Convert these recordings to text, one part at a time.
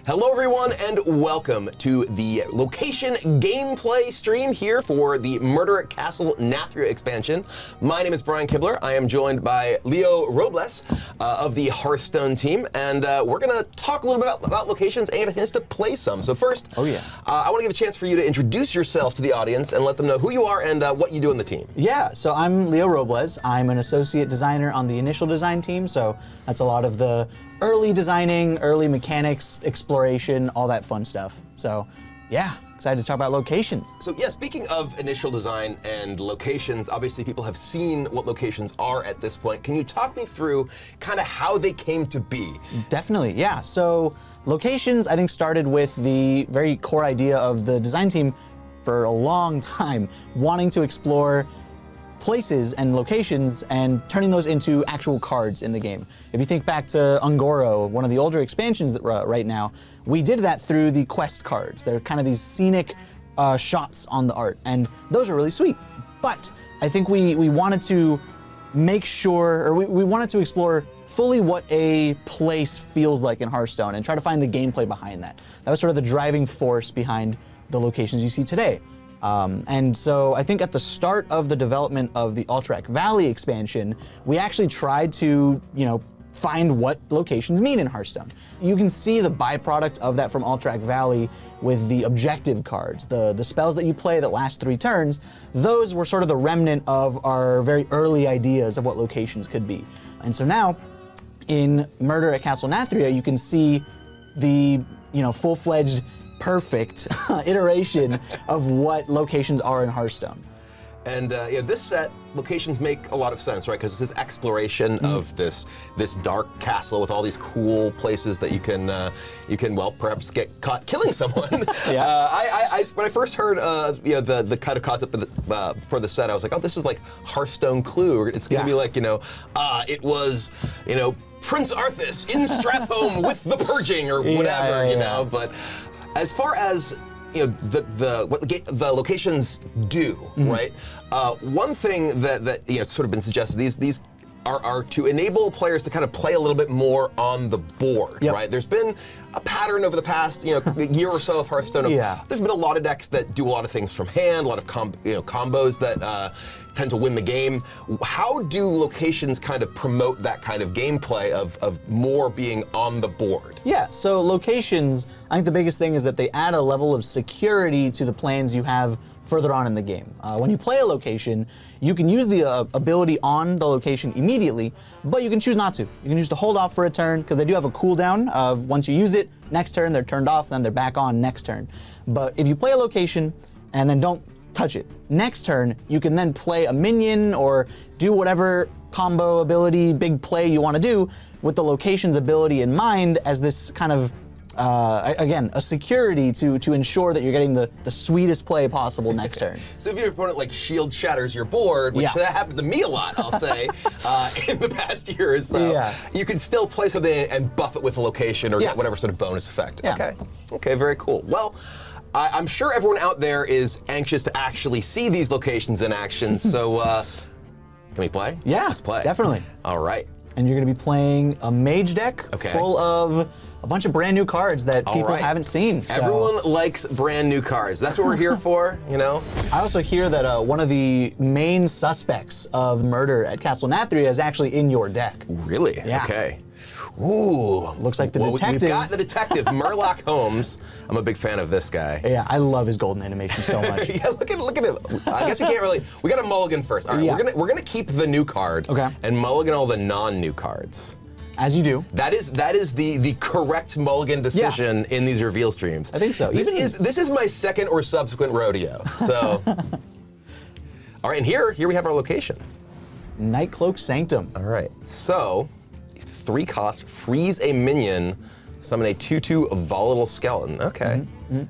Hello everyone and welcome to the location gameplay stream here for the Murder at Castle Nathria expansion. My name is Brian Kibler. I am joined by Leo Robles of the Hearthstone team, and we're going to talk a little bit about locations and a chance to play some. So first, I want to give a chance for you to introduce yourself to the audience and let them know who you are and what you do on the team. Yeah, so I'm Leo Robles. I'm an associate designer on the initial design team, so that's a lot of the early designing, early mechanics, exploration, all that fun stuff. So yeah, excited to talk about locations. So yeah, speaking of initial design and locations, obviously people have seen what locations are at this point. Can you talk me through kind of how they came to be? Definitely, yeah. So locations, I think, started with the very core idea of the design team for a long time, wanting to explore places and locations and turning those into actual cards in the game. If you think back to Ungoro, one of the older expansions that right now, we did that through the quest cards. They're kind of these scenic shots on the art, and those are really sweet. But I think we wanted to make sure, or we wanted to explore fully what a place feels like in Hearthstone and try to find the gameplay behind that. That was sort of the driving force behind the locations you see today. And so I think at the start of the development of the Alterac Valley expansion, we actually tried to, find what locations mean in Hearthstone. You can see the byproduct of that from Alterac Valley with the objective cards, the spells that you play that last 3 turns. Those were sort of the remnant of our very early ideas of what locations could be. And so now, in Murder at Castle Nathria, you can see the, full-fledged perfect iteration of what locations are in Hearthstone. And this set, locations make a lot of sense, right? Because it's this exploration of this dark castle with all these cool places that you can perhaps get caught killing someone. Yeah. When I first heard the kind of concept for the set, I was like, oh, this is like Hearthstone Clue. It's going to be like, it was, Prince Arthas in Strathholm with the purging or whatever, But as far as what the locations do, right? One thing that sort of been suggested, these are to enable players to kind of play a little bit more on the board, right? There's been a pattern over the past year or so of Hearthstone. There's been a lot of decks that do a lot of things from hand, a lot of combos that tend to win the game. How do locations kind of promote that kind of gameplay of more being on the board? Yeah, so locations, I think the biggest thing is that they add a level of security to the plans you have further on in the game. When you play a location, you can use the ability on the location immediately, but you can choose not to. You can choose to hold off for a turn, because they do have a cooldown of once you use it, next turn they're turned off, then they're back on next turn. But if you play a location and then don't touch it, next turn you can then play a minion or do whatever combo ability, big play you want to do with the location's ability in mind as this kind of again, a security to ensure that you're getting the sweetest play possible next turn. So if your opponent shield shatters your board, which that happened to me a lot, I'll say, in the past year or so, you can still play something and buff it with a location or get whatever sort of bonus effect. Okay, very cool. Well, I'm sure everyone out there is anxious to actually see these locations in action, so can we play? Yeah, let's play. Definitely. All right. And you're going to be playing a mage deck full of a bunch of brand new cards that people haven't seen. So. Everyone likes brand new cards. That's what we're here for, I also hear that one of the main suspects of Murder at Castle Nathria is actually in your deck. Really? Yeah. Okay. Ooh. Looks like the detective. We've got the detective, Murloc Holmes. I'm a big fan of this guy. Yeah, I love his golden animation so much. Look at him. I guess we can't really. We got to mulligan first. All right, we're gonna keep the new card. And mulligan all the non-new cards. As you do. That is the correct mulligan decision in these reveal streams. I think so. This is my second or subsequent rodeo. So. All right, and here we have our location. Nightcloak Sanctum. All right, so 3 cost, freeze a minion, summon a 2/2 volatile skeleton. Okay.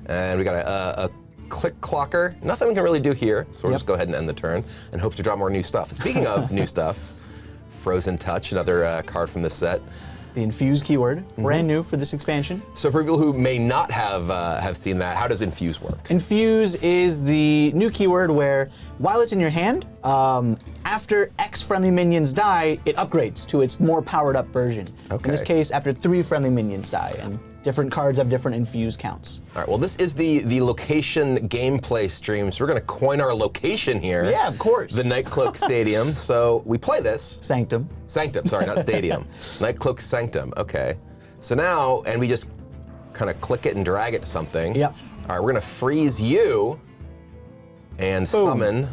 And we got a click clocker. Nothing we can really do here, so we'll just go ahead and end the turn and hope to draw more new stuff. Speaking of new stuff, Frozen Touch, another card from this set. The Infuse keyword, brand new for this expansion. So for people who may not have seen that, how does Infuse work? Infuse is the new keyword where, while it's in your hand, after X friendly minions die, it upgrades to its more powered up version. In this case, after 3 friendly minions die. And Different cards have different infuse counts. All right, well, this is the location gameplay stream, so we're going to coin our location here. Yeah, of course. The Nightcloak Stadium. So we play this. Sanctum. Sanctum, sorry, not Stadium. Nightcloak Sanctum, okay. So now, and we just kind of click it and drag it to something. Yep. All right, we're going to freeze you and Boom. summon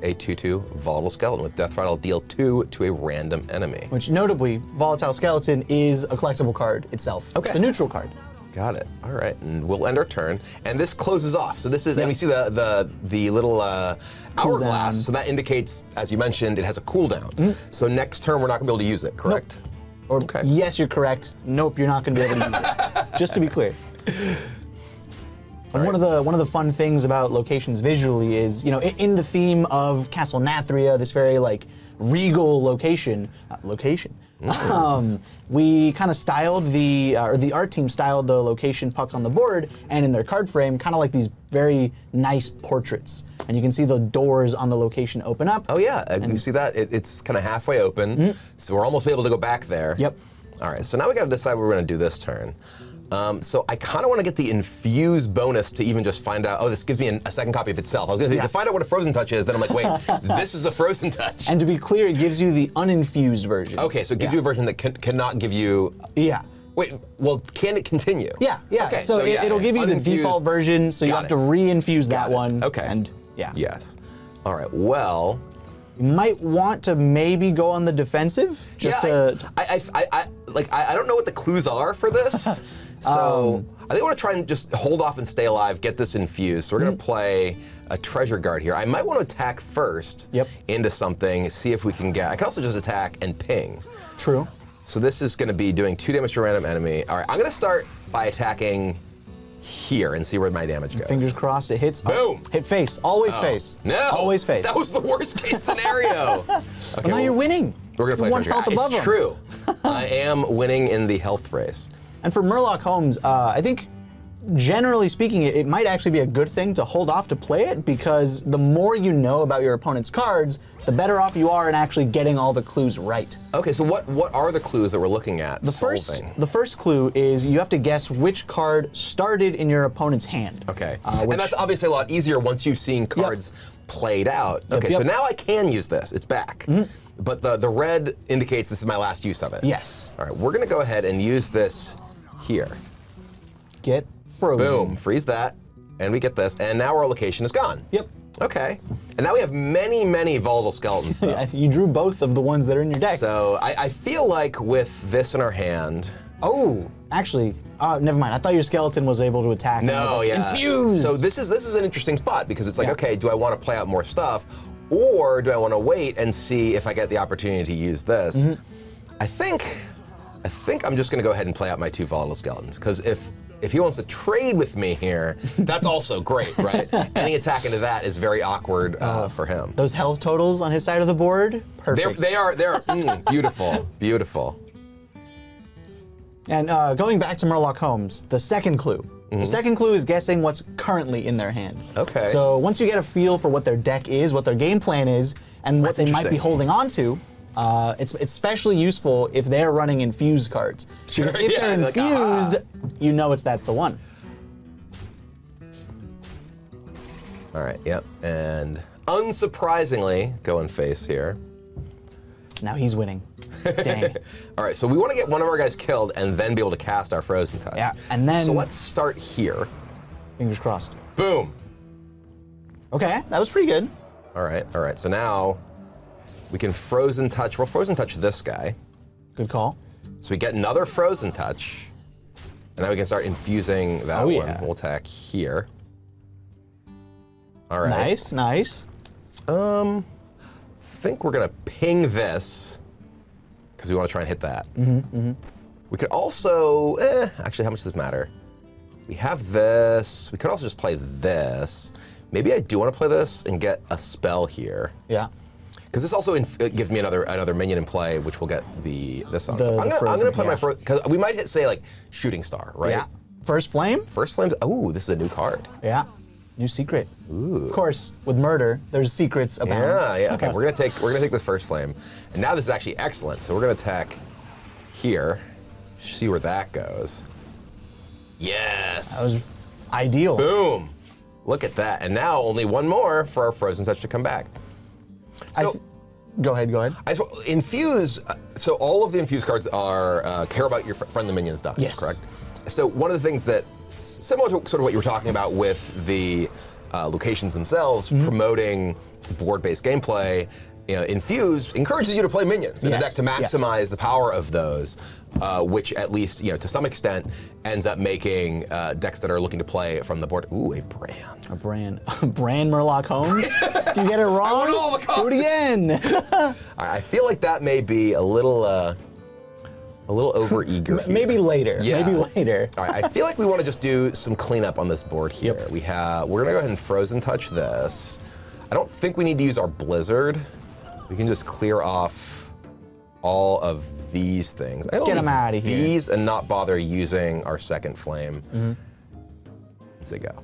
a 2/2 Volatile Skeleton with Death Rattle, deal 2 to a random enemy. Which notably, Volatile Skeleton is a collectible card itself. Okay. It's a neutral card. Got it. All right, and we'll end our turn. And this closes off. So this is, and we see the little hourglass. So that indicates, as you mentioned, it has a cooldown. So next turn we're not gonna be able to use it, correct? Or Okay. yes, you're correct. Nope, you're not going to be able to use it. Just to be clear. And one of the fun things about locations visually is, you know, in the theme of Castle Nathria, this very like regal location, we kind of styled or the art team styled the location pucks on the board and in their card frame, kind of like these very nice portraits. And you can see the doors on the location open up. Oh yeah, you see that? It's kind of halfway open, so we're almost able to go back there. Yep. All right, so now we got to decide what we're going to do this turn. So I kind of want to get the infuse bonus to even just find out, oh, this gives me a second copy of itself. I was going to say, to find out what a frozen touch is, then I'm like, wait, this is a frozen touch. And to be clear, it gives you the uninfused version. Okay, so it gives you a version that cannot give you... Yeah. Wait, well, can it continue? Yeah. Okay, so it'll give you the default version, so you have to re-infuse that one. Okay. And yeah. Yes. All right, well... You might want to maybe go on the defensive, just to... I don't know what the clues are for this. So I think I want to try and just hold off and stay alive, get this infused. So we're going to play a treasure guard here. I might want to attack first into something, see if we can get... I can also just attack and ping. True. So this is going to be doing 2 damage to a random enemy. All right, I'm going to start by attacking here and see where my damage goes. Fingers crossed it hits. Boom. Oh, hit face. Always face. No. Always face. That was the worst case scenario. Okay, Well, now you're winning. We're going to play One treasure health guard. above It's him. true. I am winning in the health race. And for Murloc Holmes, I think generally speaking, it might actually be a good thing to hold off to play it, because the more you know about your opponent's cards, the better off you are in actually getting all the clues right. Okay, so what are the clues that we're looking at? The first clue is you have to guess which card started in your opponent's hand. Okay, and that's obviously a lot easier once you've seen cards played out. Okay, so now I can use this. It's back. But the red indicates this is my last use of it. Yes. All right, we're going to go ahead and use this here. Get frozen. Boom, freeze that, and we get this, and now our location is gone. Yep. Okay, and now we have many, many volatile skeletons, though. You drew both of the ones that are in your deck. So I feel like with this in our hand... Oh, actually, never mind. I thought your skeleton was able to attack. And I was No, like, yeah. Infuse! So this is an interesting spot, because it's like, Yeah. okay, do I want to play out more stuff, or do I want to wait and see if I get the opportunity to use this? I think I'm just going to go ahead and play out my 2 volatile skeletons, because if he wants to trade with me here, that's also great, right? Any attack into that is very awkward for him. Those health totals on his side of the board, perfect. They're beautiful, beautiful. And going back to Murloc Holmes, the second clue. The second clue is guessing what's currently in their hand. Okay. So once you get a feel for what their deck is, what their game plan is, and what they might be interesting. holding on to, it's especially useful if they're running infused cards. Because if Yeah, they're like, infused, you know that's the one. All right, yep. And unsurprisingly, going face here. Now he's winning. Dang. All right, so we want to get one of our guys killed and then be able to cast our frozen touch. Yeah, and then... So let's start here. Fingers crossed. Boom. Okay, that was pretty good. All right. So now we can frozen touch. We'll frozen touch this guy. Good call. So we get another frozen touch. And now we can start infusing that one. Yeah. We'll attack here. All right. Nice, nice. I think we're gonna ping this because we want to try and hit that. We could also, actually, how much does this matter? We have this. We could also just play this. Maybe I do want to play this and get a spell here. Yeah. Because this also gives me another minion in play, which will get this on. The So I'm gonna play yeah. my first, because we might hit, say, like Shooting Star, right? Yeah. First flame? First flames. Ooh, this is a new card. Yeah. New secret. Ooh. Of course, with murder, there's secrets abound. Yeah. Okay, we're gonna take this first flame, and now this is actually excellent. So we're gonna attack here, see where that goes. Yes. That was ideal. Boom. Look at that. And now only one more for our frozen touch to come back. So Go ahead. infuse. So all of the infuse cards are care about your friendly minions dying. Yes. Correct. So one of the things that, similar to sort of what you were talking about with the locations themselves, promoting board-based gameplay, infuse encourages you to play minions in a deck to maximize the power of those, which at least to some extent ends up making decks that are looking to play from the board. Ooh, a brand. A brand. Brand Murloc Holmes? If you get it wrong, I want all the cards. do it again. I feel like that may be a little overeager here. Maybe later. Yeah. Maybe later. All right, I feel like we want to just do some cleanup on this board here. Yep. We're gonna go ahead and frozen touch this. I don't think we need to use our blizzard. We can just clear off all of these things. Get them out of here. These and not bother using our second flame. Let's go.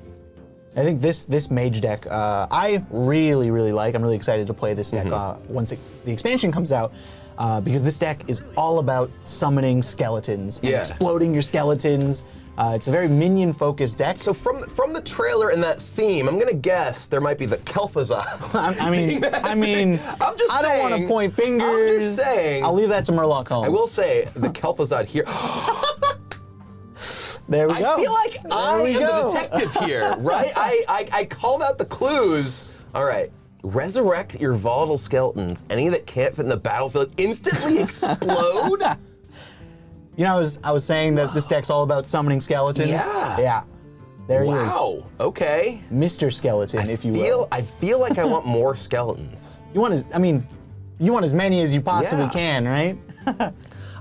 I think this mage deck, I really, really like. I'm really excited to play this deck once the expansion comes out, because this deck is all about summoning skeletons and exploding your skeletons. It's a very minion-focused deck. So from the trailer and that theme, I'm gonna guess there might be the Kel'Thuzad. I'm just I don't want to point fingers. I'm just saying. I'll leave that to Murloc Holmes. I will say the Kel'Thuzad here. There we go. I feel like I am the detective here, right? I called out the clues. All right. Resurrect your volatile skeletons. Any that can't fit in the battlefield instantly explode. I was saying that this deck's all about summoning skeletons. Yeah. Yeah. There he is. Wow. Okay. Mr. Skeleton, if you will. I feel like I want more skeletons. You want as many as you possibly can, right?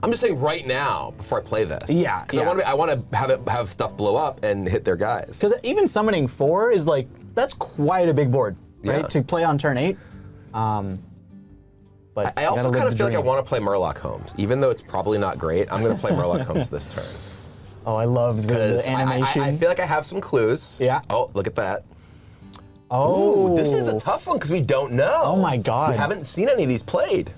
I'm just saying right now before I play this. Yeah. Because I want to have stuff blow up and hit their guys. Because even summoning 4 is that's quite a big board, right? Yeah. To play on turn 8. But I also kind of feel like I want to play Murloc Holmes, even though it's probably not great. I'm going to play Murloc Holmes this turn. Oh, I love the animation. I feel like I have some clues. Yeah. Oh, look at that. Oh. Ooh, this is a tough one because we don't know. Oh my God. We haven't seen any of these played.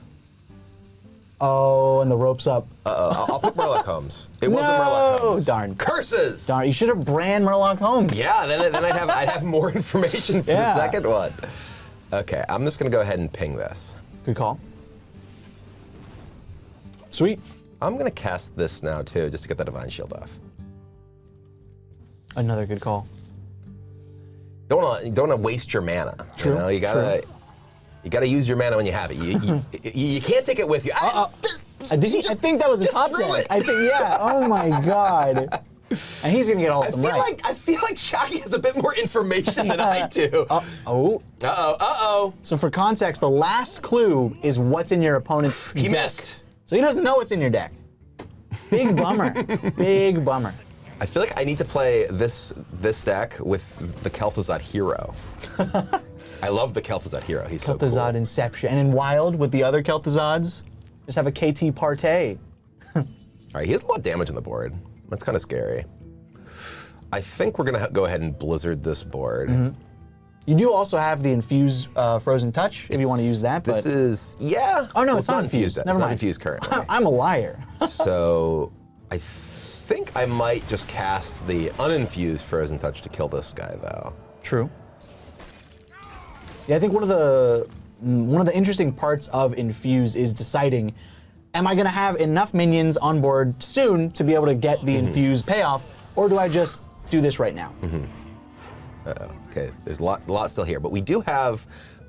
Oh, and the rope's up. I'll pick Murloc Holmes. It wasn't Murloc Holmes. Darn. Curses. Darn, you should have brand Murloc Holmes. Yeah, then I'd have more information for the second one. Okay, I'm just going to go ahead and ping this. Good call. Sweet. I'm going to cast this now too, just to get the Divine Shield off. Another good call. Don't want to waste your mana. True. You gotta use your mana when you have it. You can't take it with you. I think that was a top deck. I think, yeah. Oh my God. And he's gonna get all of them right. I feel like Shaggy has a bit more information than I do. Uh-oh. So for context, the last clue is what's in your opponent's deck. He missed. So he doesn't know what's in your deck. Big bummer. Big bummer. I feel like I need to play this deck with the Kel'Thuzad hero. I love the Kel'Thuzad hero. He's so cool. Kel'Thuzad Inception. And in Wild, with the other Kel'Thuzads, just have a KT Partey. All right, he has a lot of damage on the board. That's kind of scary. I think we're gonna go ahead and Blizzard this board. You do also have the Infuse Frozen Touch, if you want to use that. This is, yeah. Oh no, it's not infused. Never mind. It's not infused currently. I'm a liar. So I think I might just cast the uninfused Frozen Touch to kill this guy, though. True. Yeah, I think one of the interesting parts of Infuse is deciding, am I going to have enough minions on board soon to be able to get the Infuse payoff, or do I just do this right now? Okay, there's a lot still here, but we do have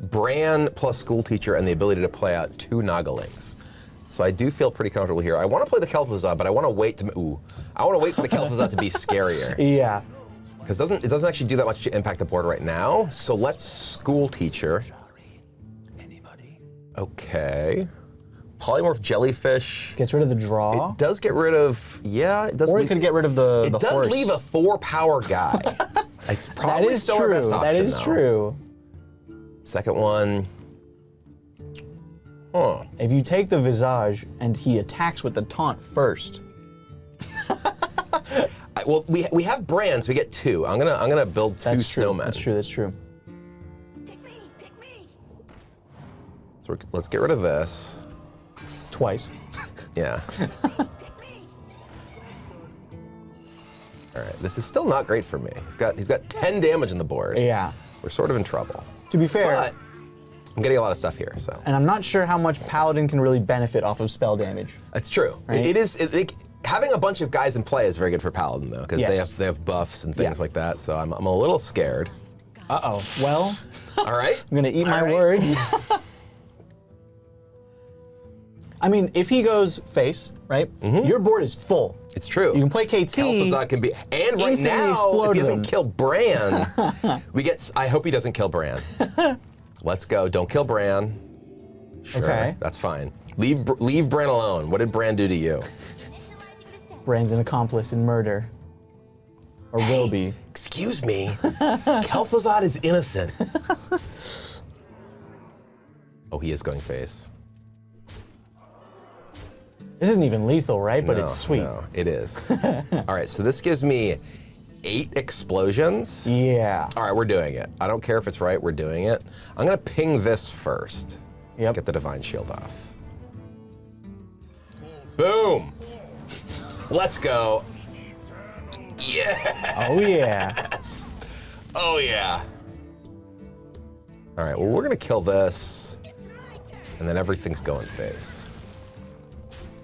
Bran plus School Teacher and the ability to play out 2 Nagalings. So I do feel pretty comfortable here. I want to play the Kel'Thuzad, but I want to wait for the Kel'Thuzad to be scarier. Yeah. Because it doesn't actually do that much to impact the board right now. So let's School Teacher. Okay. Polymorph Jellyfish. Gets rid of the draw. It does get rid of, it does. Or it could get rid of the It does horse. leave a 4-power guy. It's probably that is still true. our best option, That is though. true. Second one. Huh. If you take the Visage and he attacks with the taunt first. Well, we have brands. We get 2. I'm gonna build 2 snowmen. That's true. Pick me. So let's get rid of this. Twice. Yeah. All right, this is still not great for me. He's got 10 damage on the board. Yeah. We're sort of in trouble. To be fair, But I'm getting a lot of stuff here, so. and I'm not sure how much Paladin can really benefit off of spell damage. It's true. Right? Having a bunch of guys in play is very good for Paladin, though, because Yes. they have buffs and things Yeah. like that, so I'm a little scared. Uh-oh. Well, All right? I'm gonna eat my All right. words. I mean, if he goes face, right, your board is full. It's true. You can play KT. Kel'Thuzad can be, and right instantly now, explode if he doesn't them. kill Bran, I hope he doesn't kill Bran. Let's go. Don't kill Bran. Sure, Okay. that's fine. Leave Bran alone. What did Bran do to you? Bran's an accomplice in murder. Or will be. Excuse me. Kel'Thuzad is innocent. Oh, he is going face. This isn't even lethal, right? But it's sweet. No, it is. All right, so this gives me 8 explosions. Yeah. All right, we're doing it. I don't care if it's right, we're doing it. I'm gonna ping this first. Yep. Get the Divine Shield off. Boom! Let's go. Yeah! Oh, yeah. Oh, yeah. All right, well, we're gonna kill this, and then everything's going face.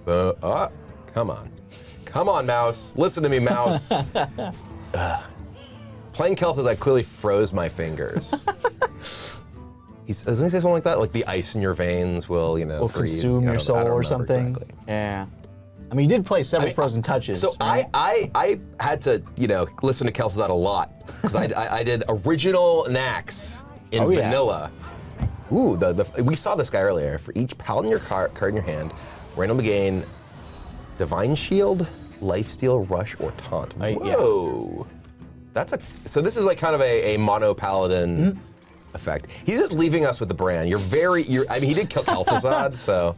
Come on. Come on, mouse. Listen to me, mouse. Playing Kel'Thuzad, I clearly froze my fingers. Doesn't he say something like that? Like the ice in your veins will, Will freeze. consume your soul or something. Exactly. Yeah. I mean, you did play several Frozen Touches. So right? I had to, listen to Kel'Thuzad a lot because I did original Nax in Oh, yeah. vanilla. Ooh, we saw this guy earlier. For each Paladin your card in your hand, randomly gain Divine Shield, Lifesteal, Rush, or Taunt. Whoa. So this is like kind of a mono Paladin effect. He's just leaving us with the brand. I mean, he did kill Kel'Thuzad, so.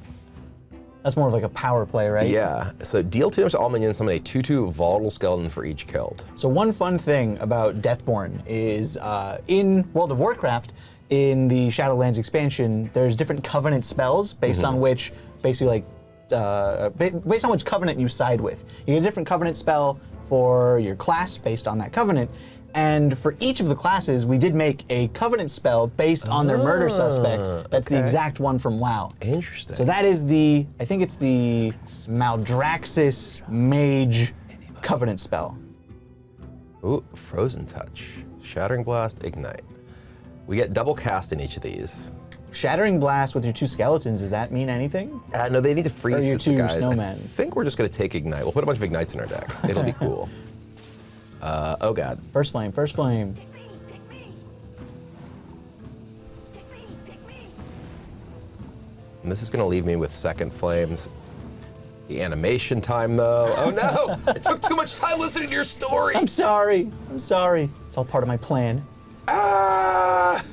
That's more of like a power play, right? Yeah, so deal 2 damage to all minions, summon a 2/2 volatile skeleton for each killed. So one fun thing about Deathborn is in World of Warcraft, in the Shadowlands expansion, there's different covenant spells based on which, basically based on which covenant you side with. You get a different covenant spell for your class based on that covenant. And for each of the classes, we did make a covenant spell based on their murder suspect. That's the exact one from WoW. Interesting. So that is I think it's the Maldraxxus Mage covenant spell. Ooh, Frozen Touch, Shattering Blast, Ignite. We get double cast in each of these. Shattering Blast with your 2 skeletons, does that mean anything? No, they need to freeze Or your the 2 guys. snowmen. I think we're just gonna take Ignite. We'll put a bunch of Ignites in our deck. It'll be cool. Oh God. First flame, first flame. Pick me. Pick me. Pick me. And this is gonna leave me with second flames. The animation time though. Oh no! I took too much time listening to your story! I'm sorry. I'm sorry. It's all part of my plan. Ah!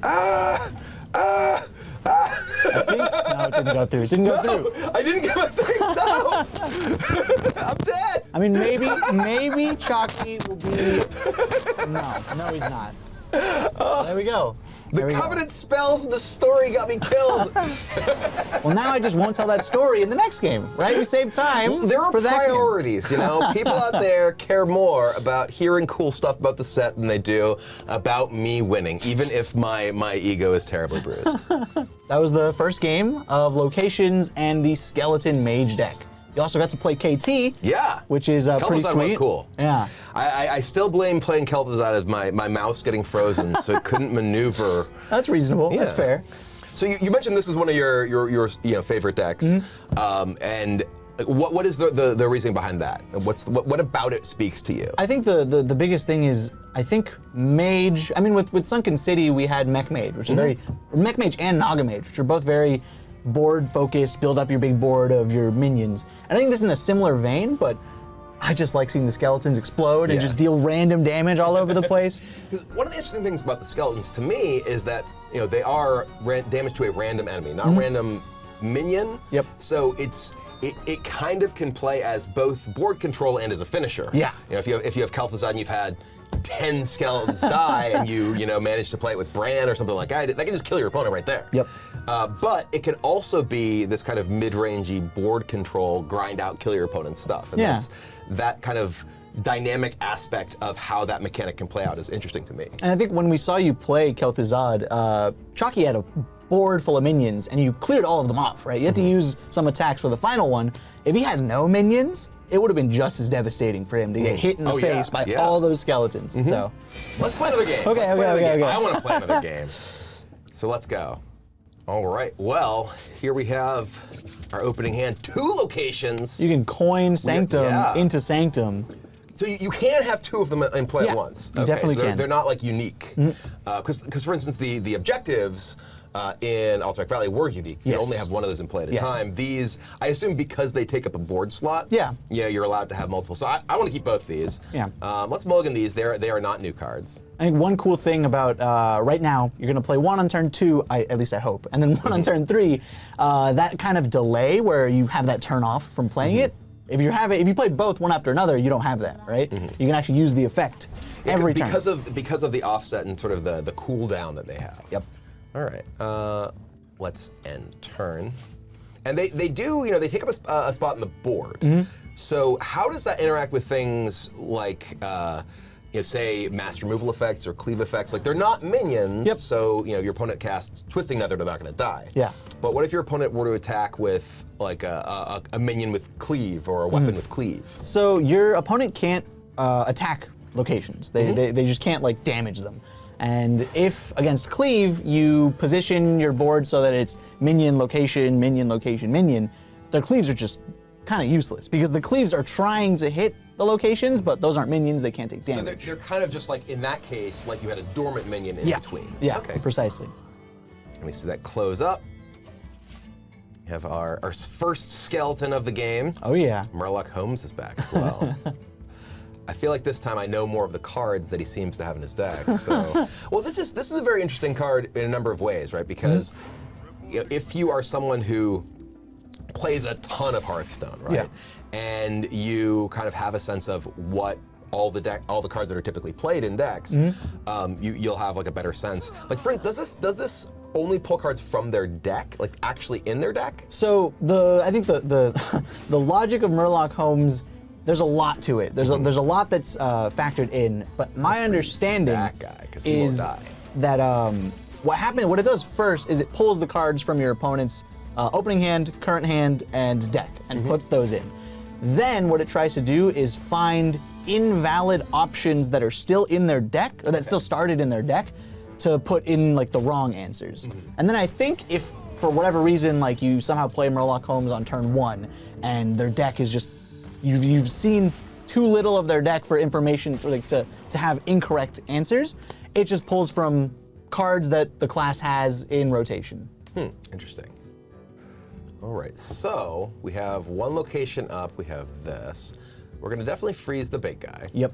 Ah! Ah! Ah! I think, no, it didn't go through. It didn't go through. I didn't get my things, no! I'm dead! I mean, maybe Chalky will be. No, he's not. There we go. The There we go. covenant spells and the story got me killed. Well, now I just won't tell that story in the next game, right? We save time. There are for that game. priorities, People out there care more about hearing cool stuff about the set than they do about me winning, even if my ego is terribly bruised. That was the first game of Locations and the Skeleton Mage deck. You also got to play KT. Yeah. Which is pretty Kel'Thuzad sweet. was cool. Yeah. I still blame playing Kel'Thuzad as my mouse getting frozen, so it couldn't maneuver. That's reasonable. That's Yeah. fair. So you mentioned this is one of your favorite decks, and what is the reasoning behind that? What about it speaks to you? I think the biggest thing is, I think Mage, I mean with Sunken City we had Mech Mage, which is Mech Mage and Naga Mage, which are both very board focused, build up your big board of your minions. And I think this is in a similar vein, but I just like seeing the skeletons explode and Yeah. just deal random damage all over the place. One of the interesting things about the skeletons to me is that they are damage to a random enemy, not random minion. Yep. So it kind of can play as both board control and as a finisher. Yeah. If you have Kel'Thuzad and you've had 10 skeletons die and you manage to play it with Bran or something like that can just kill your opponent right there. Yep. But it can also be this kind of mid-rangey board control, grind out, kill your opponent stuff. And Yeah. that's that kind of dynamic aspect of how that mechanic can play out is interesting to me. And I think when we saw you play Kel'Thuzad, Chalky had a board full of minions, and you cleared all of them off, right? You had to use some attacks for the final one. If he had no minions, it would have been just as devastating for him to get hit in the face by all those skeletons. So let's play another game. Okay, okay. I want to play another game. So let's go. All right. Well, here we have our opening hand. 2 locations. you can coin Sanctum into Sanctum. So you can have 2 of them in play at once. You definitely so can. They're not like unique. Because for instance, the objectives in Alterac Valley were unique. You Yes. only have one of those in play at a Yes. time. These, I assume because they take up a board slot, Yeah. you're allowed to have multiple. So I want to keep both these. Yeah. Let's mulligan these. They are not new cards. I think one cool thing about right now, you're going to play 1 on turn 2, at least I hope, and then 1 on turn 3. That kind of delay where you have that turn off from playing it. If you play both one after another, you don't have that, right? You can actually use the effect every turn. Because of the offset and sort of the cooldown that they have. Yep. All right. Let's end turn. And they do, they take up a spot in the board. So how does that interact with things like, say mass removal effects or cleave effects? Like they're not minions, so your opponent casts Twisting Nether, they're not going to die. Yeah. But what if your opponent were to attack with like a minion with cleave or a weapon with cleave? So your opponent can't attack locations. They just can't like damage them. And if against cleave, you position your board so that it's minion, location, minion, location, minion, their cleaves are just kind of useless because the cleaves are trying to hit the locations, but those aren't minions, they can't take damage. So they're kind of just like, in that case, like you had a dormant minion in between. Yeah, okay. Precisely. Let me see that close up. We have our first skeleton of the game. Oh yeah. Murloc Holmes is back as well. I feel like this time I know more of the cards that he seems to have in his deck. So, well, this is a very interesting card in a number of ways, right? Because if you are someone who plays a ton of Hearthstone, right, and you kind of have a sense of what all the cards that are typically played in decks, you'll have like a better sense. Like, for instance, does this only pull cards from their deck, like actually in their deck? So I think the logic of Murloc Holmes, there's a lot to it. There's a lot that's factored in, but my understanding That guy, 'cause he won't is die. that what it does first is it pulls the cards from your opponent's opening hand, current hand, and deck, and puts those in. Then what it tries to do is find invalid options that are still in their deck, or that still started in their deck, to put in like the wrong answers. And then I think if for whatever reason, like you somehow play Murloc Holmes on turn 1, and their deck is just you've seen too little of their deck for information like to have incorrect answers, it just pulls from cards that the class has in rotation. Interesting. All right, so we have 1 location up. We have this. We're gonna definitely freeze the big guy. Yep.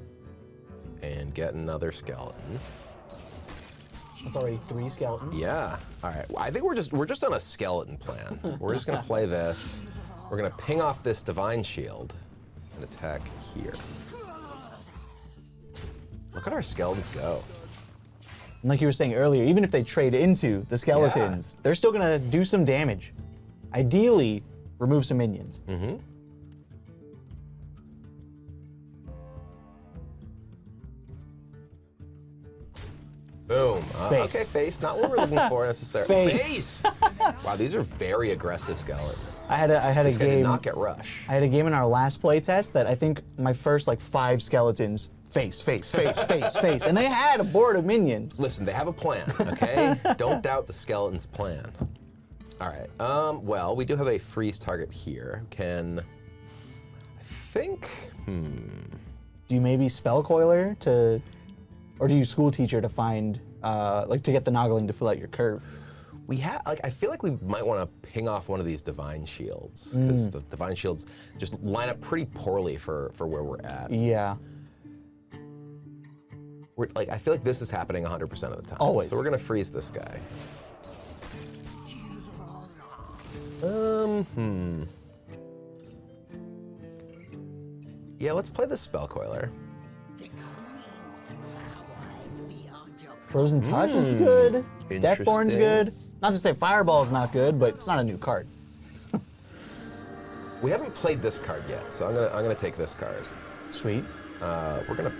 And get another skeleton. That's already 3 skeletons. Yeah. All right. Well, I think we're just on a skeleton plan. We're just gonna play this. We're gonna ping off this divine shield and attack here. Look at our skeletons go. And like you were saying earlier, even if they trade into the skeletons, they're still gonna do some damage. Ideally, remove some minions. Boom. Face. Okay, face. Not what we're looking for necessarily. Face. Wow, these are very aggressive skeletons. I had a This guy did game. not get rush. I had a game in our last playtest that I think my first like 5 skeletons face, face, face, face, face, and they had a board of minions. Listen, they have a plan, okay? Don't doubt the skeleton's plan. All right. Well, we do have a freeze target here. I think. Do you maybe spell coiler or do you school teacher to find to get the noggling to fill out your curve? I feel like we might want to ping off one of these divine shields because the divine shields just line up pretty poorly for where we're at. Yeah. I feel like this is happening 100% of the time. Always. So we're gonna freeze this guy. Yeah, let's play the spell coiler. Frozen Touch is good. Interesting. Deathborn's good. Not to say Fireball's not good, but it's not a new card. We haven't played this card yet, so I'm gonna take this card. Sweet. We're gonna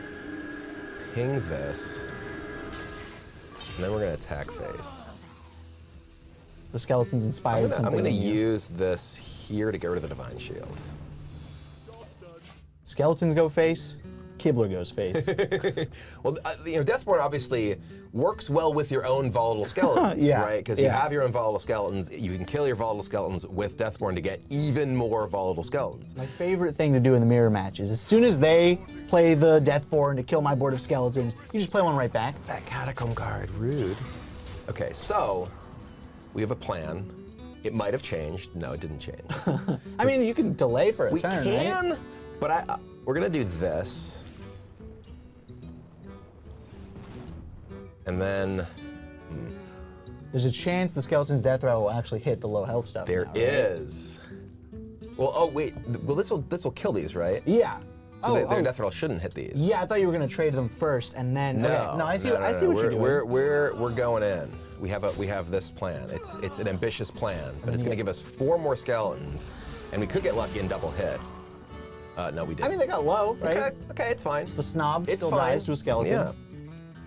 ping this, and then we're gonna attack face. The skeleton's inspired something. I'm gonna in you. use this here to get rid of the divine shield. Skeletons go face, Kibler goes face. Well, Deathborn obviously works well with your own volatile skeletons, Yeah, right? Because you have your own volatile skeletons. You can kill your volatile skeletons with Deathborn to get even more volatile skeletons. My favorite thing to do in the mirror match is as soon as they play the Deathborn to kill my board of skeletons, you just play one right back. That catacomb guard, rude. Okay, so we have a plan. It might have changed. No, it didn't change. I mean, you can delay for a We turn, can, right? but we're gonna do this. And then There's a chance the skeleton's death rattle will actually hit the low health stuff. there now, right? is. Well, oh wait. Well, this will kill these, right? Yeah. So their death rattle shouldn't hit these. Yeah, I thought you were gonna trade them first and then. No, okay. No, I see. no, I no, see no. what you're doing. We're going in. We have this plan. It's an ambitious plan, but it's going to give us 4 more skeletons, and we could get lucky and double hit. No, we didn't. I mean, they got low, right? Okay, it's fine. The snob It's still fine. dies to a skeleton. Yeah.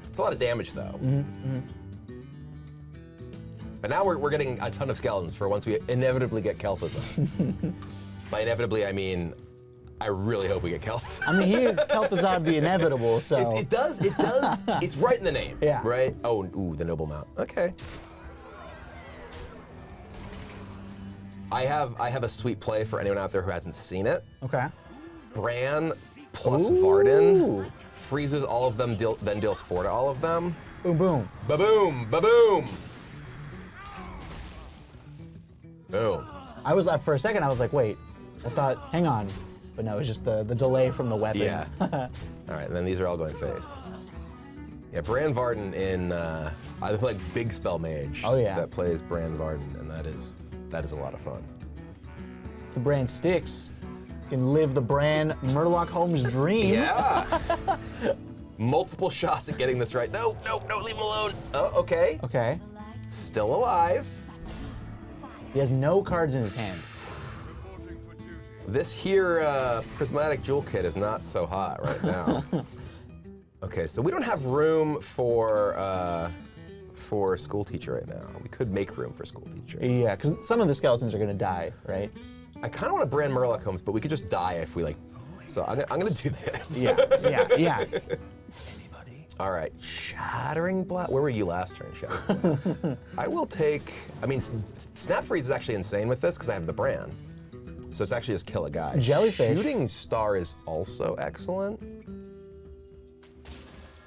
It's a lot of damage, though. But now we're getting a ton of skeletons for once we inevitably get Kel'Thuzad. By inevitably, I mean, I really hope we get Kel'Thuzad. I mean, he is Kel'Thuzad the inevitable, so. It does. It's right in the name. Yeah. Right? Oh, ooh, the noble mount. Okay. I have a sweet play for anyone out there who hasn't seen it. Okay. Bran plus Ooh. Varden freezes all of them, then deals 4 to all of them. Boom, boom. Ba-boom, ba-boom. Boom. I was for a second. I was like, wait. I thought, hang on, but no, it was just the delay from the weapon. Yeah. All right, and then these are all going face. Yeah, Bran Varden in I like big spell mage. Oh, yeah. That plays Bran Varden, and that is a lot of fun. The Bran sticks. You can live the Bran Murloc Holmes dream. Yeah. Multiple shots at getting this right. No, leave him alone. Oh, okay. Okay. Still alive. He has no cards in his hand. This here prismatic jewel kit is not so hot right now. Okay, so we don't have room for school teacher right now. We could make room for school teacher. Yeah, because some of the skeletons are gonna die, right? I kind of want to brand Murloc Holmes, but we could just die if we like. So I'm gonna do this. Yeah. All right, Shattering Blast. Where were you last turn, Shattering Blast? I will take. I mean, Snap Freeze is actually insane with this because I have the brand. So it's actually just kill a guy. Jellyfish. Shooting Star is also excellent.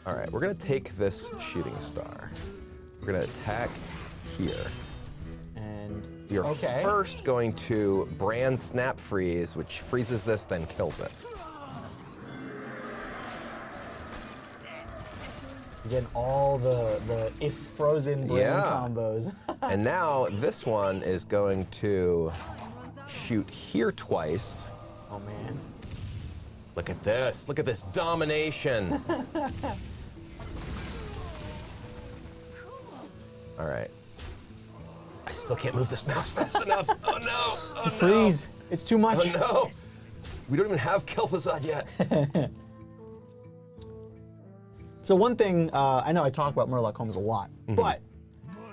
All right, we're gonna take this Shooting Star. We're gonna attack here. And You're okay. first going to brand Snap Freeze, which freezes this, then kills it. You're getting all the if frozen Bran combos. And now this one is going to shoot here twice. Oh man. Look at this. Look at this domination. All right. I still can't move this mouse fast enough. Oh no. Oh no. Freeze. It's too much. Oh no. We don't even have Kel'Thuzad yet. So one thing, I know I talk about Murloc Holmes a lot, but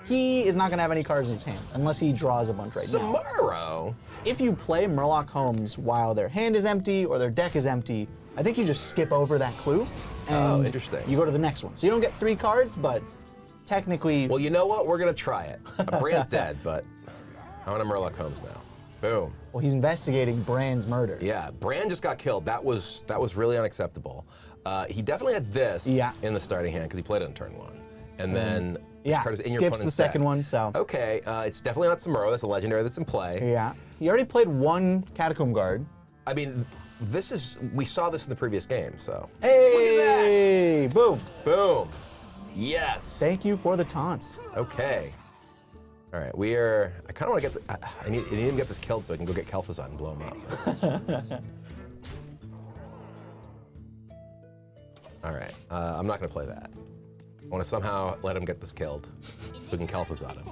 he is not going to have any cards in his hand unless he draws a bunch right now. Tomorrow. If you play Murloc Holmes while their hand is empty or their deck is empty, I think you just skip over that clue and interesting. you go to the next one. So you don't get 3 cards, but technically... Well, you know what? We're gonna try it. Bran's dead, but I want a Murloc Holmes now. Boom. Well, he's investigating Bran's murder. Yeah, Bran just got killed. That was really unacceptable. He definitely had this in the starting hand because he played it on turn 1, and then this card is in your skips opponent's the second deck. one, so... Okay, it's definitely not Samuro. That's a legendary that's in play. Yeah. He already played 1 Catacomb Guard. I mean, we saw this in the previous game, so. Hey! Look at that! Boom! Boom! Yes! Thank you for the taunts. Okay. All right, I kind of want to get, I need to get this killed so I can go get Kel'Thuzad and blow him up. All right, I'm not going to play that. I want to somehow let him get this killed so we can Kel'Thuzad him.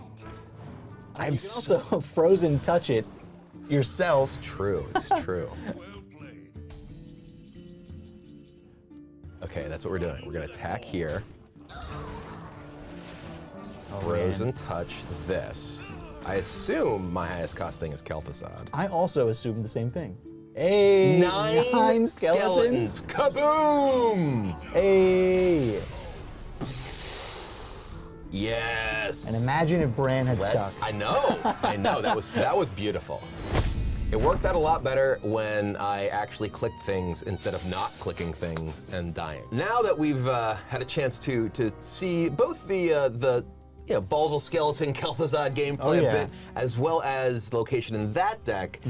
You can also frozen touch it yourself. It's true, it's true. Okay, that's what we're doing. We're gonna attack here. Frozen touch this. I assume my highest cost thing is Kel'Thuzad. I also assumed the same thing. Hey, 9 skeletons. Kaboom! Hey. Yes. And imagine if Bran had stuck. I know. That was beautiful. It worked out a lot better when I actually clicked things instead of not clicking things and dying. Now that we've had a chance to see both the volatile skeleton Kel'Thuzad gameplay a bit, as well as location in that deck,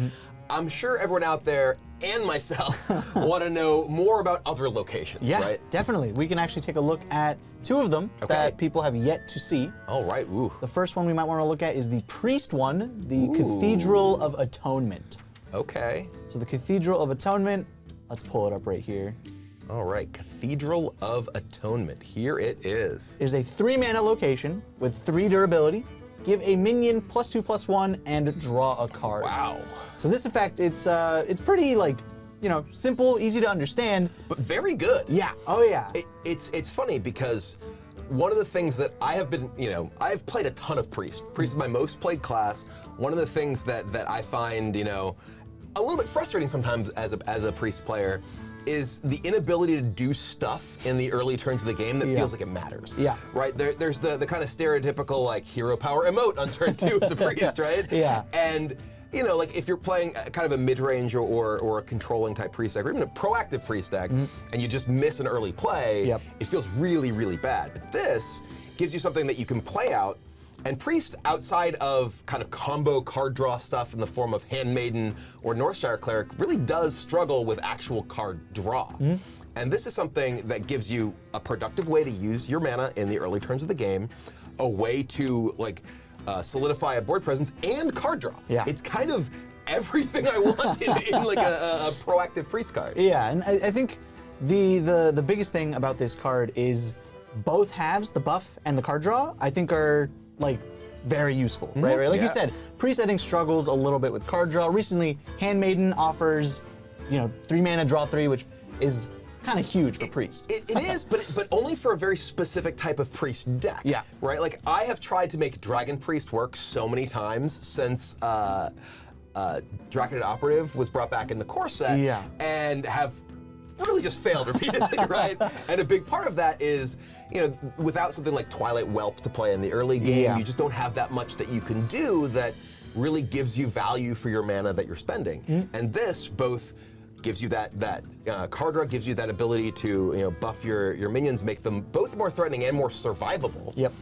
I'm sure everyone out there and myself want to know more about other locations, right? Definitely. We can actually take a look at 2 of them that people have yet to see. Oh, right. Ooh. The first one we might want to look at is the priest one, the Cathedral of Atonement. Okay. So the Cathedral of Atonement, let's pull it up right here. All right, Cathedral of Atonement. Here it is. It is a 3-mana location with 3 durability. Give a minion +2/+1 and draw a card. Wow. So this effect, it's pretty simple, easy to understand. But very good. Yeah. Oh yeah. It's funny because one of the things that I have been, I've played a ton of Priest. Priest is my most played class. One of the things that I find, a little bit frustrating sometimes as a Priest player is the inability to do stuff in the early turns of the game that feels like it matters. Yeah. Right? There's the kind of stereotypical like hero power emote on turn 2 as a Priest, right? Yeah. And like if you're playing kind of a mid-range or a controlling type Priest deck, or even a proactive Priest deck, and you just miss an early play, it feels really, really bad. But this gives you something that you can play out. And Priest, outside of kind of combo card draw stuff in the form of Handmaiden or Northshire Cleric, really does struggle with actual card draw. And this is something that gives you a productive way to use your mana in the early turns of the game, a way to solidify a board presence and card draw. Yeah. It's kind of everything I want in like a proactive Priest card. Yeah, and I think the biggest thing about this card is both halves, the buff and the card draw, I think are very useful, right? Like you said, Priest I think struggles a little bit with card draw. Recently, Handmaiden offers, 3 mana draw 3, which is kind of huge for Priest. It is, but only for a very specific type of Priest deck. Yeah. Right? Like I have tried to make Dragon Priest work so many times since Draconid Operative was brought back in the core set, and have really just failed repeatedly, right? And a big part of that is, without something like Twilight Whelp to play in the early game, you just don't have that much that you can do that really gives you value for your mana that you're spending. And this both gives you that card draw, gives you that ability to buff your minions, make them both more threatening and more survivable. Yep.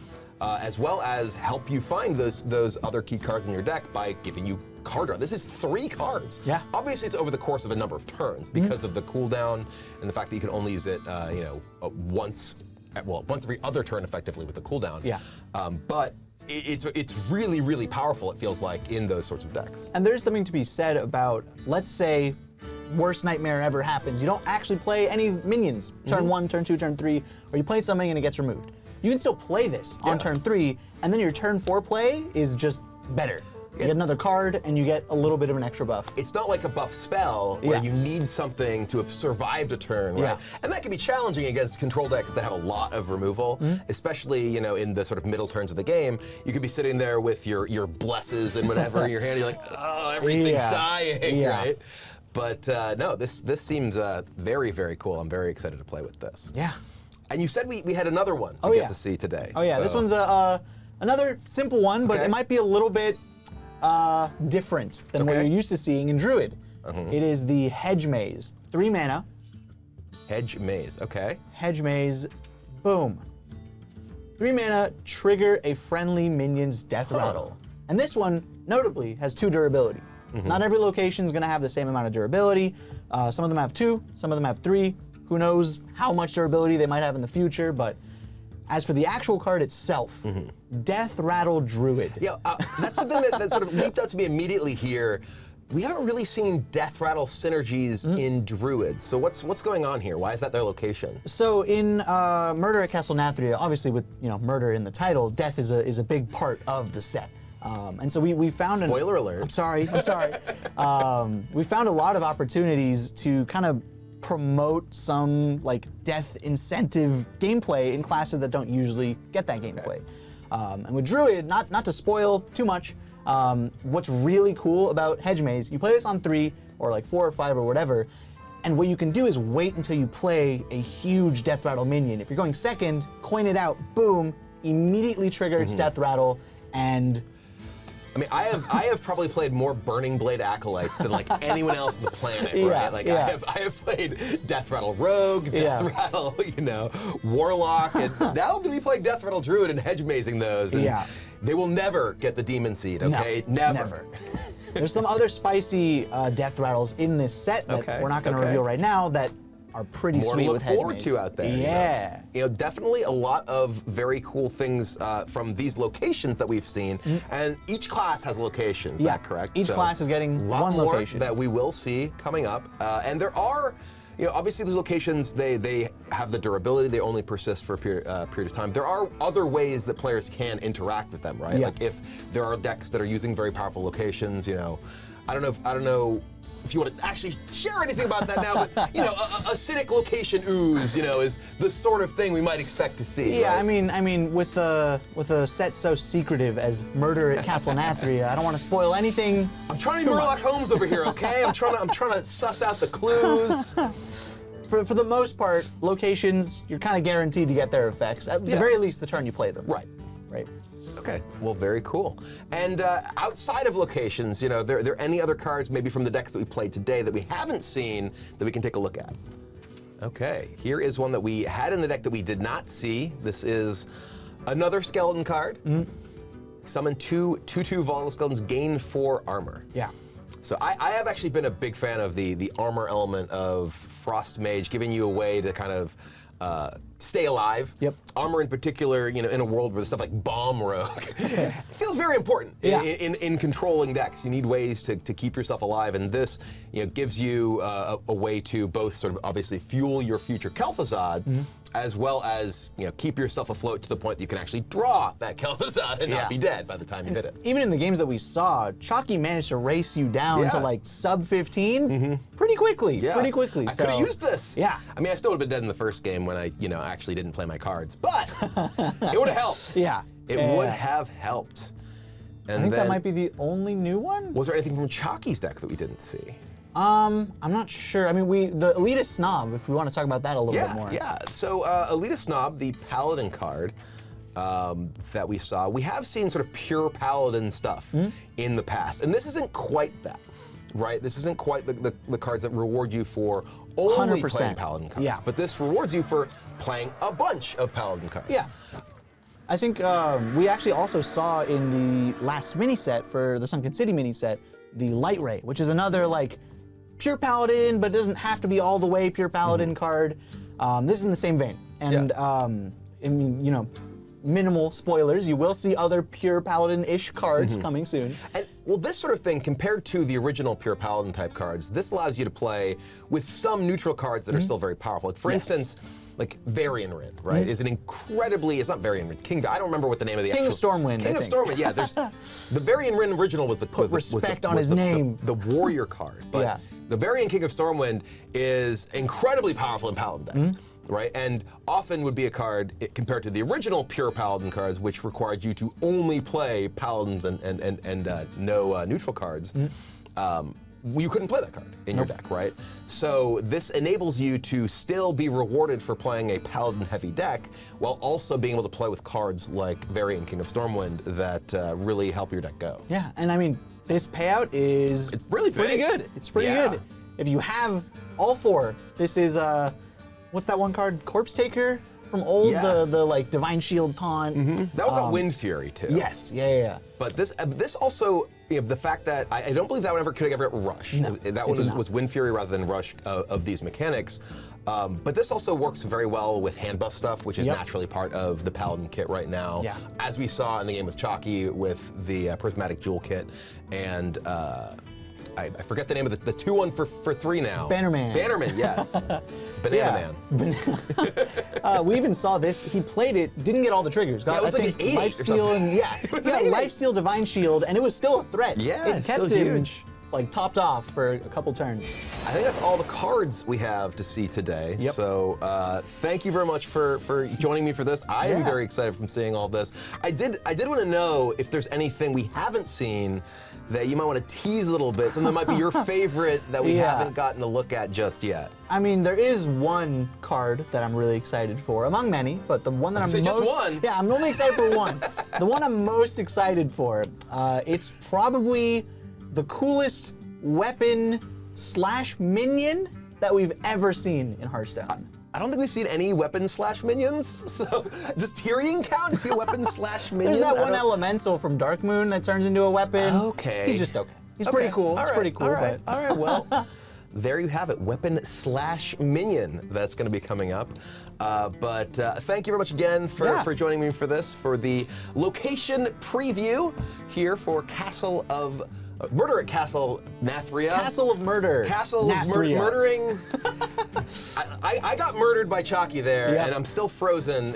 As well as help you find those other key cards in your deck by giving you card draw. This is 3 cards. Yeah. Obviously, it's over the course of a number of turns because of the cooldown and the fact that you can only use it, once every other turn effectively with the cooldown. Yeah. But it's really, really powerful, it feels like, in those sorts of decks. And there's something to be said about, let's say, worst nightmare ever happens. You don't actually play any minions, turn 1, turn 2, turn 3, or you play something and it gets removed. You can still play this on turn 3, and then your turn 4 play is just better. You get another card, and you get a little bit of an extra buff. It's not like a buff spell where you need something to have survived a turn, right? And that can be challenging against control decks that have a lot of removal, especially in the sort of middle turns of the game. You could be sitting there with your blesses and whatever in your hand. You're like, oh, everything's dying, right? But no, this seems very, very cool. I'm very excited to play with this. Yeah. And you said we had another one to get to see today. Oh yeah, this one's another simple one, but it might be a little bit different than what you're used to seeing in Druid. It is the Hedge Maze, 3 mana. Hedge Maze, okay. Hedge Maze, boom. 3 mana, trigger a friendly minion's death rattle. And this one, notably, has 2 durability. Not every location is going to have the same amount of durability. Some of them have 2, some of them have 3. Who knows how much durability they might have in the future, but as for the actual card itself, Death Rattle Druid. Yeah, that's something that sort of leaped out to me immediately here. We haven't really seen Death Rattle synergies in Druids, so what's going on here? Why is that their location? So in Murder at Castle Nathria, obviously with murder in the title, death is a big part of the set. And so we found Spoiler alert. I'm sorry. We found a lot of opportunities to kind of promote some like death incentive gameplay in classes that don't usually get that gameplay. And with Druid, not to spoil too much, what's really cool about Hedge Maze, you play this on 3 or like 4 or 5 or whatever, and what you can do is wait until you play a huge death rattle minion. If you're going second, coin it out, boom, immediately trigger its death rattle, and I mean, I have probably played more Burning Blade Acolytes than like anyone else on the planet, Yeah, right? Like yeah. I have played Death Rattle Rogue, Death Rattle, Warlock, and now I'm gonna be playing Death Rattle Druid and hedge mazing those. And they will never get the Demon Seed, okay? No, never. There's some other spicy death rattles in this set that we're not going to reveal right now that are pretty More sweet to with look Hedge forward Maze. to out there. Yeah. Definitely a lot of very cool things from these locations that we've seen, and each class has a location. Is that correct? Each class is getting a lot one more location that we will see coming up, and there are. Obviously these locations, they have the durability, they only persist for a period of time. There are other ways that players can interact with them, right? Yeah. Like if there are decks that are using very powerful locations, I don't know if you want to actually share anything about that now, but a acidic location ooze, is the sort of thing we might expect to see. Yeah, right? I mean, with a set so secretive as Murder at Castle Nathria, I don't want to spoil anything. I'm trying to be Sherlock Holmes over here, okay? I'm trying to suss out the clues. For the most part, locations, you're kind of guaranteed to get their effects, at the very least the turn you play them. Right. Right. Okay, well, very cool. And outside of locations, are there any other cards maybe from the decks that we played today that we haven't seen that we can take a look at? Okay, here is one that we had in the deck that we did not see. This is another skeleton card. Summon 2/2 volatile skeletons, gain 4 armor. Yeah. So I have actually been a big fan of the armor element of Frost Mage, giving you a way to kind of stay alive. Yep. Armor in particular, in a world where there's stuff like Bomb Rogue feels very important in controlling decks. You need ways to keep yourself alive, and this gives you a way to both sort of obviously fuel your future Kel'Thuzad, as well as keep yourself afloat to the point that you can actually draw that Kel'Thuzad and not be dead by the time you hit it. Even in the games that we saw, Chalky managed to race you down to like sub 15 pretty quickly. Yeah. Pretty quickly. I could have used this. Yeah. I mean, I still would have been dead in the first game when I, actually didn't play my cards, but it would have helped. Yeah. It would have helped. And I think then, that might be the only new one. was there anything from Chalky's deck that we didn't see? I'm not sure. I mean, the Elitist Snob, if we want to talk about that a little bit more. Yeah. So Elitist Snob, the Paladin card that we saw, we have seen sort of pure Paladin stuff in the past, and this isn't quite that. Right, this isn't quite the cards that reward you for only 100%. playing Paladin cards, Yeah. but this rewards you for playing a bunch of Paladin cards. Yeah. I think we actually also saw in the last mini set for the Sunken City mini set, the Light Ray, which is another like pure Paladin, but it doesn't have to be all the way pure Paladin card. This is in the same vein. And I mean, minimal spoilers, you will see other pure Paladin-ish cards coming soon. And well, this sort of thing, compared to the original pure Paladin type cards, this allows you to play with some neutral cards that are still very powerful. Like for instance, like Varian Rin, right? Is an incredibly, it's not Varian Rin, I don't remember what the name of the King actual. of Stormwind, King I of think. Stormwind, yeah. There's the Varian Rin original was the respect on his name. The warrior card, but the Varian King of Stormwind is incredibly powerful in Paladin decks. Right, and often would be a card compared to the original pure Paladin cards, which required you to only play Paladins and no neutral cards. You couldn't play that card in your deck, right? So this enables you to still be rewarded for playing a Paladin-heavy deck, while also being able to play with cards like Varian King of Stormwind that really help your deck go. Yeah, and I mean, this payout is really pretty big. good. It's pretty good. If you have all 4, this is what's that one card? Corpse Taker from old, the like Divine Shield taunt. That one got Wind Fury too. Yes, yeah. But this also, the fact that I don't believe that one could ever get Rush. No, that one was Wind Fury rather than Rush of these mechanics. But this also works very well with hand buff stuff, which is naturally part of the Paladin kit right now. Yeah. As we saw in the game with Chalky with the Prismatic Jewel kit, and I forget the name of the 2-1 for 3 now. Bannerman. Bannerman, yes. Banana Man. We even saw this. He played it, didn't get all the triggers. Got, it was I like think, an 80 or Lifesteal something. and It was an 80. Lifesteal, Divine Shield, and it was still a threat. Yeah, it it's kept still him huge. like topped off for a couple turns. I think that's all the cards we have to see today. Yep. So thank you very much for joining me for this. I am Yeah. very excited from seeing all this. I did want to know if there's anything we haven't seen that you might want to tease a little bit, something that might be your favorite that we Yeah. haven't gotten to look at just yet. I mean, there is one card that I'm really excited for, among many, but the one that I'm Say most... just one. Yeah, I'm only excited for one. The one I'm most excited for, it's probably the coolest weapon / minion that we've ever seen in Hearthstone. I don't think we've seen any weapon / minions, so does Tyrion count? Is he a weapon / minion? There's that I one don't- elemental from Dark Moon that turns into a weapon. Okay. He's just okay. He's Okay. pretty cool. All It's right. pretty cool. All right. But All right. Well, there you have it. Weapon / minion that's going to be coming up. But thank you very much again for joining me for this, for the location preview here for Castle of Murder at Castle Nathria. Castle of Murder. Castle of Nathria. Murdering. I got murdered by Chalky there, Yep. and I'm still frozen,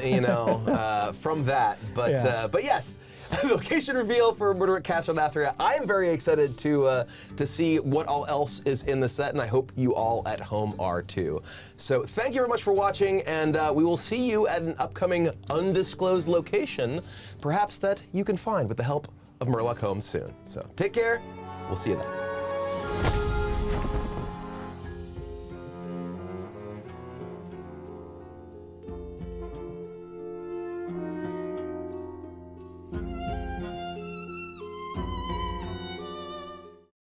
from that. But Yeah. but yes, location reveal for Murder at Castle Nathria. I am very excited to see what all else is in the set, and I hope you all at home are too. So thank you very much for watching, and we will see you at an upcoming undisclosed location, perhaps that you can find with the help of Murloc Holmes soon. So take care. We'll see you then.